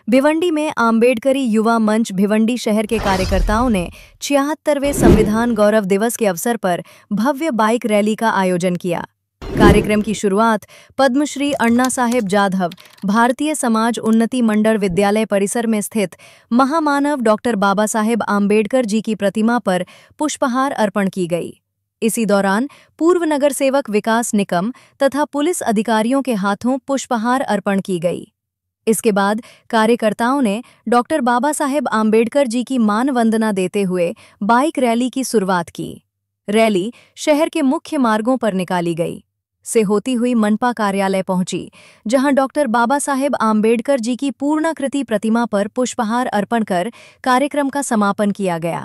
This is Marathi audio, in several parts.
भिवंडी में आम्बेडकरी युवा मंच भिवंडी शहर के कार्यकर्ताओं ने 76वें संविधान गौरव दिवस के अवसर पर भव्य बाइक रैली का आयोजन किया। कार्यक्रम की शुरुआत पद्मश्री अण्णा साहेब जाधव भारतीय समाज उन्नति मंडल विद्यालय परिसर में स्थित महामानव डॉक्टर बाबा साहेब आम्बेडकर जी की प्रतिमा पर पुष्पहार अर्पण की गई। इसी दौरान पूर्व नगर सेवक विकास निकम तथा पुलिस अधिकारियों के हाथों पुष्पहार अर्पण की गई। इसके बाद कार्यकर्ताओं ने डॉक्टर बाबा साहेब आम्बेडकर जी की मान वंदना देते हुए बाइक रैली की शुरुआत की। रैली शहर के मुख्य मार्गों पर निकाली गई से होती हुई मनपा कार्यालय पहुंची, जहां डॉक्टर बाबा साहेब आम्बेडकर जी की पूर्णाकृति प्रतिमा पर पुष्पहार अर्पण कर कार्यक्रम का समापन किया गया।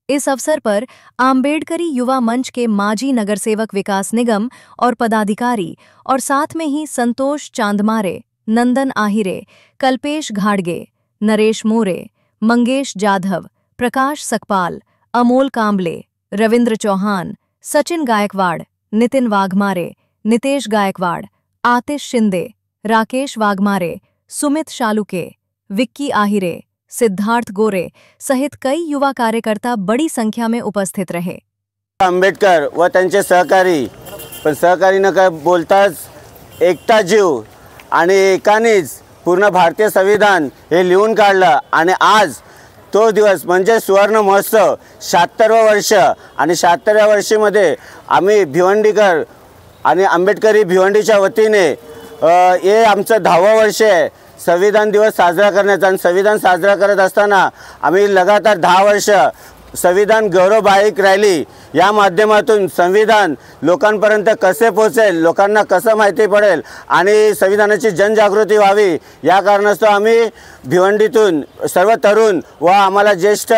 इस अवसर पर आम्बेडकरी युवा मंच के माजी नगरसेवक विकास निगम और पदाधिकारी और साथ में ही संतोष चांदमारे, नंदन आहिरे, कल्पेश घाड़गे, नरेश मोरे, मंगेश जाधव, प्रकाश सकपाल, अमोल कांबले, रविंद्र चौहान, सचिन गायकवाड़, नितिन वाघमारे, नितेश गायकवाड़, आतिश शिंदे, राकेश वाघमारे, सुमित शालुके, विक्की आहिरे, सिद्धार्थ गोरे सहित कई युवा कार्यकर्ता बड़ी संख्या में उपस्थित रहे। आंबेडकर व त्यांचे सहकारी पण सहकारी न काय बोलताच एकटा जीव आणि एकानेच पूर्ण भारतीय संविधान हे लिहून काढलं आणि आज तो दिवस म्हणजे सुवर्ण महोत्सव 76वं वर्ष आणि 76व्या वर्षीमध्ये आम्ही भिवंडीकर आणि आंबेडकरी भिवंडीच्या वतीने हे आमचं 10वं वर्ष आहे संविधान दिवस साजरा करण्याचा। आणि संविधान साजरा करत असताना आम्ही लगातार 10 वर्ष संविधान गौरव बाइक रॅली या माध्यमातून संविधान लोकांपर्यंत कसे पोहोचेल, लोकांना कसं माहिती पडेल आणि संविधानाची जनजागृती व्हावी या कारणास्तव आम्ही भिवंडीतून सर्व तरुण व आम्हाला ज्येष्ठ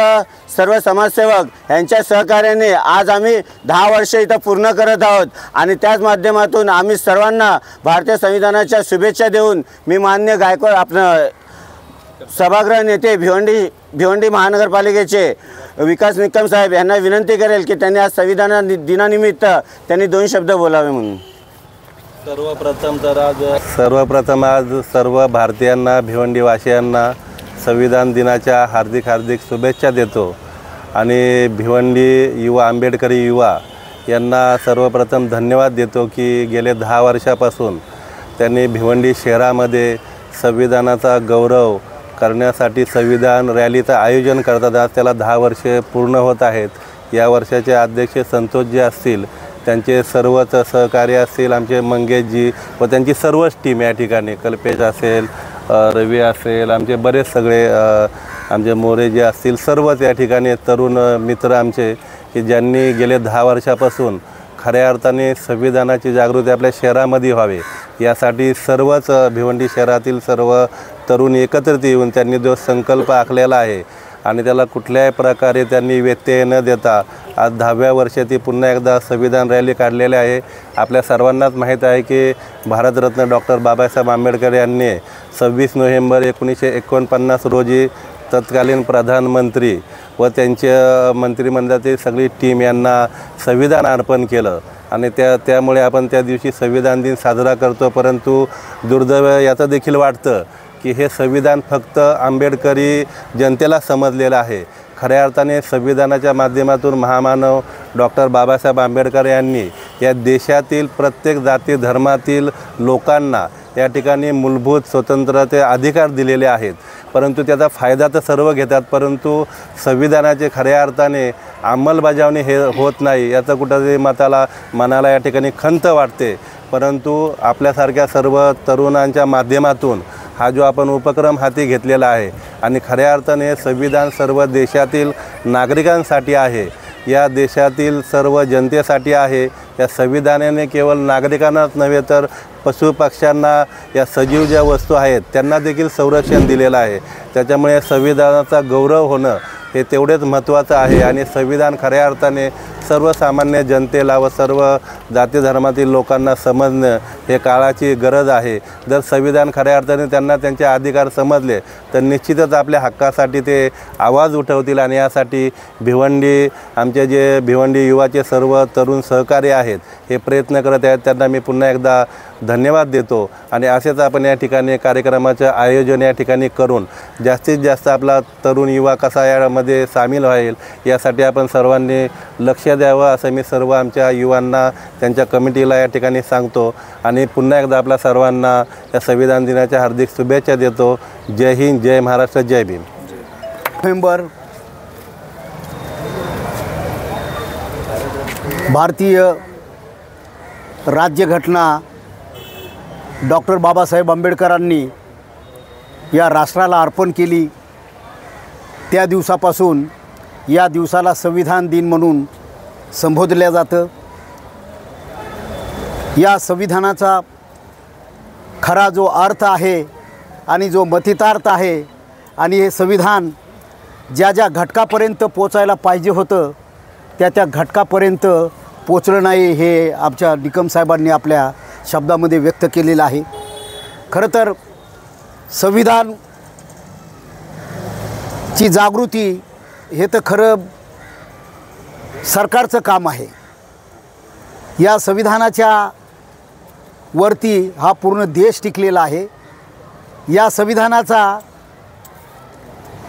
सर्व समाजसेवक यांच्या सहकार्याने आज आम्ही 10 वर्ष इथं पूर्ण करत आहोत। आणि त्याच माध्यमातून आम्ही सर्वांना भारतीय संविधानाच्या शुभेच्छा देऊन मी मान्य गायकवाड आपलं सभागृह नेते भिवंडी महानगरपालिकेचे विकास निकम साहेब यांना विनंती करेल की त्यांनी आज संविधान दिनानिमित्त त्यांनी 2 शब्द बोलावे म्हणून। सर्वप्रथम आज सर्व भारतीयांना भिवंडीवासियांना संविधान दिनाच्या हार्दिक शुभेच्छा देतो आणि भिवंडी युवा आंबेडकरी युवा यांना सर्वप्रथम धन्यवाद देतो की गेले 10 वर्षापासून त्यांनी भिवंडी शहरामध्ये संविधानाचा गौरव करण्यासाठी संविधान रॅलीचं आयोजन करतात। आज त्याला 10 वर्षे पूर्ण होत आहेत। या वर्षाचे अध्यक्ष संतोषजी असतील, त्यांचे सर्वच सहकारी असतील, आमचे मंगेशजी व त्यांची सर्वच टीम या ठिकाणी, कल्पेश असेल, रवी असेल, आमचे बरेच सगळे आमचे मोरे जे असतील, सर्वच या ठिकाणी तरुण मित्र आमचे की ज्यांनी गेले 10 वर्षापासून खऱ्या अर्थाने संविधानाची जागृती आपल्या शहरामध्ये व्हावी यासाठी सर्वच भिवंडी शहरातील सर्व तरुण एकत्रित येऊन त्यांनी जो संकल्प आखलेला आहे आणि त्याला कुठल्याही प्रकारे त्यांनी व्यत्यय न देता आज 10व्या वर्षी ती पुन्हा एकदा संविधान रॅली काढलेली आहे। आपल्या सर्वांनाच माहीत आहे की भारतरत्न डॉक्टर बाबासाहेब आंबेडकर यांनी 26 नोव्हेंबर 1949 रोजी तत्कालीन प्रधानमंत्री व त्यांच्या मंत्रिमंडळातील सगळी टीम यांना संविधान अर्पण केलं आणि त्यामुळे आपण त्या दिवशी संविधान दिन साजरा करतो। परंतु दुर्दैव याचं देखील वाटतं की हे संविधान फक्त आंबेडकरी जनतेला समजलेलं आहे। खऱ्या अर्थाने संविधानाच्या माध्यमातून महामानव डॉक्टर बाबासाहेब आंबेडकर यांनी या देशातील प्रत्येक जाती धर्मातील लोकांना या ठिकाणी मूलभूत स्वतंत्रते अधिकार दिलेले आहेत। परंतु त्याचा फायदा तर सर्व घेतात, परंतु संविधानाचे खऱ्या अर्थाने अंमलबजावणी हे होत नाही याचं कुठंतरी मनाला या ठिकाणी खंत वाटते। परंतु आपल्यासारख्या सर्व तरुणांच्या माध्यमातून हा जो आपण उपक्रम हाती घेतलेला आहे आणि खऱ्या अर्थाने संविधान सर्व देशातील नागरिकांसाठी आहे, या देशातील सर्व जनतेसाठी आहे। या संविधानाने केवळ नागरिकांनाच नव्हे तर पशुपक्ष्यांना, या सजीव ज्या वस्तू आहेत त्यांना देखील संरक्षण दिलेलं आहे। त्याच्यामुळे संविधानाचा गौरव होणं हे तेवढेच महत्त्वाचं आहे आणि संविधान खऱ्या अर्थाने सर्वसामान्य जनतेला व सर्व जाती धर्मातील लोकांना समजणं हे काळाची गरज आहे। जर संविधान खऱ्या अर्थाने त्यांना त्यांचे अधिकार समजले तर निश्चितच आपल्या हक्कासाठी ते आवाज उठवतील आणि यासाठी भिवंडी आमचे जे भिवंडी युवाचे सर्व तरुण सहकारी आहेत हे प्रयत्न करत आहेत, त्यांना मी पुन्हा एकदा धन्यवाद देतो। आणि असेच आपण या ठिकाणी कार्यक्रमाचं आयोजन या ठिकाणी करून जास्तीत जास्त आपला तरुण युवा कसा यामध्ये सामील होईल यासाठी आपण सर्वांनी लक्ष द्यावं असं मी सर्व आमच्या युवांना त्यांच्या कमिटीला या ठिकाणी सांगतो। आणि पुन्हा एकदा आपल्या सर्वांना या संविधान दिनाच्या हार्दिक शुभेच्छा देतो। जय हिंद, जय महाराष्ट्र, जय भीम। नोव्हेंबर भारतीय राज्यघटना डॉक्टर बाबासाहेब आंबेडकरांनी या राष्ट्राला अर्पण केली। त्या दिवसापासून या दिवसाला संविधान दिन म्हणून संबोधलं जातं। या संविधानाचा खरा जो अर्थ आहे आणि जो मतितार्थ आहे आणि हे संविधान ज्या ज्या घटकापर्यंत पोचायला पाहिजे होतं त्या घटकापर्यंत पोचलं नाही हे आमच्या निकम साहेबांनी आपल्या शब्दामध्ये व्यक्त केलेलं आहे। खरं तर संविधानची जागृती हे तर खरं सरकारचं काम आहे। या संविधानाच्या वरती हा पूर्ण देश टिकलेला आहे। या संविधानाचा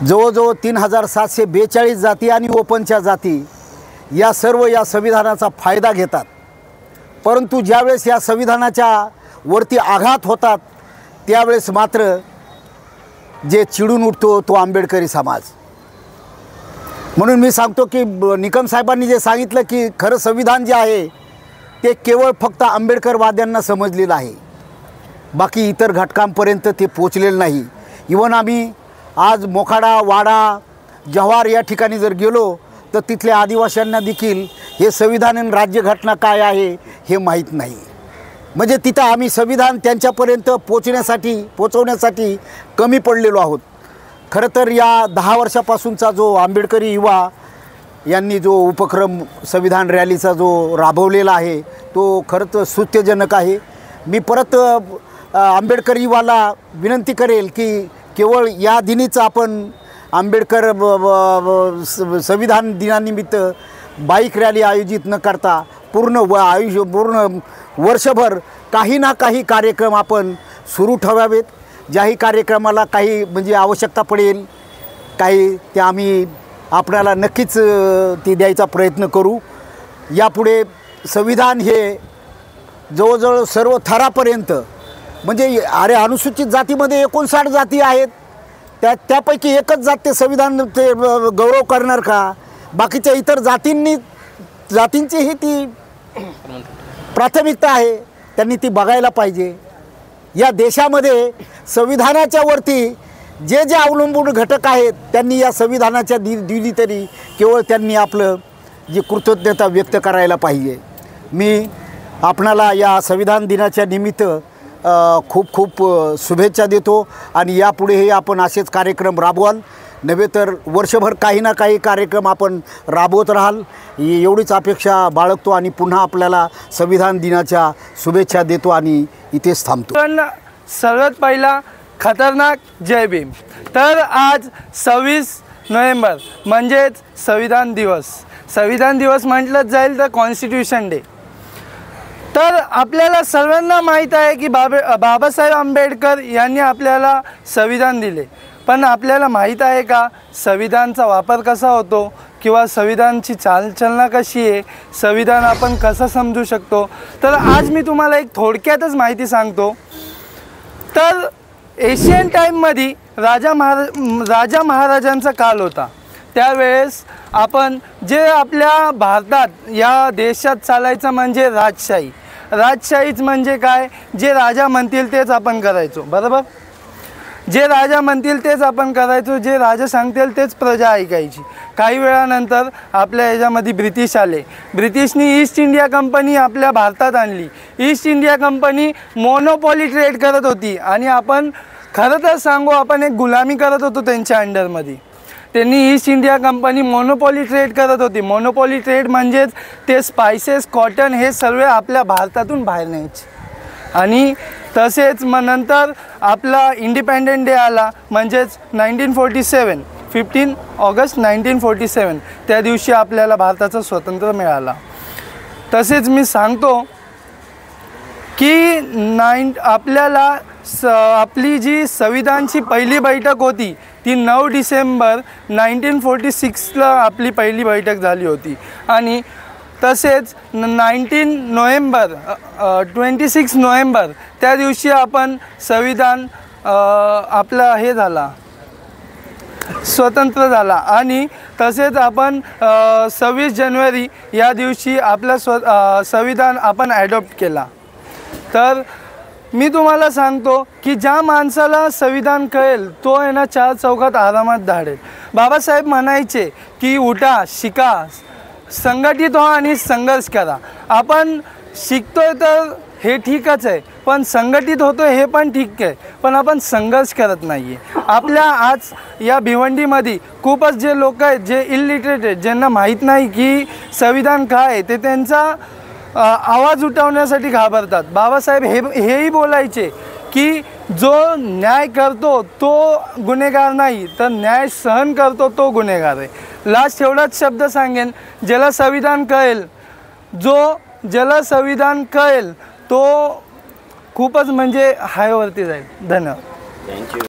जवळजवळ 3742 जाती आणि ओपनच्या जाती या सर्व या संविधानाचा फायदा घेतात। परंतु ज्यावेळेस या संविधानाच्या वरती आघात होतात त्यावेळेस मात्र जे चिडून उठतो तो आंबेडकरी समाज। म्हणून मी सांगतो की निकम साहेबांनी जे सांगितलं की खरं संविधान जे आहे ते केवळ फक्त आंबेडकरवाद्यांना समजलेलं आहे, बाकी इतर घटकांपर्यंत ते पोचलेलं नाही। इवन आम्ही आज मोखाडा, वाडा, जव्हार या ठिकाणी जर गेलो तर तिथल्या आदिवासींना देखील हे संविधान आणि राज्यघटना काय आहे हे माहीत नाही। म्हणजे तिथं आम्ही संविधान त्यांच्यापर्यंत पोचवण्यासाठी कमी पडलेलो आहोत। खरं तर या 10 वर्षापासूनचा जो आंबेडकरी युवा यांनी जो उपक्रम संविधान रॅलीचा जो राबवलेला आहे तो खरंच स्तुत्यजनक आहे। मी परत आंबेडकरी युवाला विनंती करेल की केवळ या दिनीच आपण आंबेडकर संविधान दिनानिमित्त बाईक रॅली आयोजित न करता पूर्ण वर्षभर काही ना काही कार्यक्रम आपण सुरू ठेवावेत। ज्याही कार्यक्रमाला काही म्हणजे आवश्यकता पडेल काही ते आम्ही आपल्याला नक्कीच ती द्यायचा प्रयत्न करू। यापुढे संविधान हे जवळजवळ सर्व थरापर्यंत म्हणजे अनुसूचित जातीमध्ये 59 जाती आहेत, त्यापैकी एकच जात ते संविधान ते गौरव करणार का? बाकीच्या इतर जातींचीही ती प्राथमिकता आहे, त्यांनी ती बघायला पाहिजे। या देशामध्ये संविधानाच्या वरती जे जे अवलंबून घटक आहेत त्यांनी या संविधानाच्या दिली तरी केवळ त्यांनी आपलं जी कृतज्ञता व्यक्त करायला पाहिजे। मी आपणाला या संविधान दिनाच्या निमित्त खूप खूप शुभेच्छा देतो आणि यापुढेही आपण असेच कार्यक्रम राबवाल, नव्हे तर वर्षभर काही ना काही कार्यक्रम आपण राबवत राहाल एवढीच अपेक्षा बाळगतो आणि पुन्हा आपल्याला संविधान दिनाच्या शुभेच्छा देतो आणि इथेच थांबतो। सर्वात पहिला खतरनाक जय भीम। तर आज 26 नोव्हेंबर म्हणजेच संविधान दिवस म्हटलं जाईल तर कॉन्स्टिट्यूशन डे। तर आपल्याला सर्वांना माहीत आहे की बाबासाहेब आंबेडकर यांनी आपल्याला संविधान दिले, पण आपल्याला माहीत आहे का संविधानचा वापर कसा होतो किंवा संविधानची चालचलना कशी आहे, संविधान आपण कसं समजू शकतो? तर आज मी तुम्हाला एक थोडक्यातच माहिती सांगतो। तर एशियन टाईममध्ये राजा महाराजांचा काल होता। त्यावेळेस आपण जे आपल्या भारतात या देशात चालायचं म्हणजे राजशाहीच म्हणजे काय, जे राजा म्हणतील तेच आपण करायचो, बरोबर? जे राजा म्हणतील तेच आपण करायचो, जे राजा सांगतील तेच प्रजा ऐकायची। काही वेळानंतर आपल्या याच्यामध्ये ब्रिटिश आले। ब्रिटिशनी ईस्ट इंडिया कंपनी आपल्या भारतात आणली। East India company monopoly trade करत होती आणि आपण खरं तर सांगू आपण एक गुलामी करत होतो त्यांच्या अंडरमध्ये। त्यांनी east India company monopoly trade करत होती. मोनोपॉली ट्रेड म्हणजेच ते स्पायसेस, कॉटन हे सर्व आपल्या भारतातून बाहेर न्यायचे. आणि तसेच मग नंतर आपला इंडिपेंडंट डे आला, म्हणजेच 1947, 15 ऑगस्ट 1947. त्या दिवशी आपल्याला भारताचं स्वातंत्र्य मिळालं. तसेच मी सांगतो की आपल्याला आपली जी संविधानची पहिली बैठक होती ती 9 डिसेंबर 1946ला आपली पहिली बैठक झाली होती. आणि तसेच 26 नोव्हेंबर त्या दिवशी आपण संविधान आपला हे झाला, स्वतंत्र झाला. आणि तसेच आपण 26 जानेवारी या दिवशी आपला संविधान आपण ॲडॉप्ट केला. तर मी तुम्हाला सांगतो की ज्या माणसाला संविधान कळेल तो आहे ना 4 चौकात आरामात धाडेल. बाबासाहेब म्हणायचे की उठा, शिका, संघटित व्हा आणि संघर्ष करा. आपण शिकतोय तर हे ठीकच आहे, पण संघटित होतोय हे पण ठीक आहे, पण आपण संघर्ष करत नाही आहे. आपल्या आज या भिवंडीमध्ये खूपच जे लोक आहेत जे इलिटरेट आहेत, ज्यांना माहीत नाही की संविधान काय आहे, ते त्यांचा आवाज उठवण्यासाठी घाबरतात. बाबासाहेब हेही बोलायचे की जो न्याय करतो तो गुन्हेगार नाही, तर न्याय सहन करतो तो गुन्हेगार आहे. लास्ट एवढाच शब्द सांगेन, ज्याला संविधान कळेल तो खूपच म्हणजे हायवरती जाईल. धन्यवाद. थँक्यू.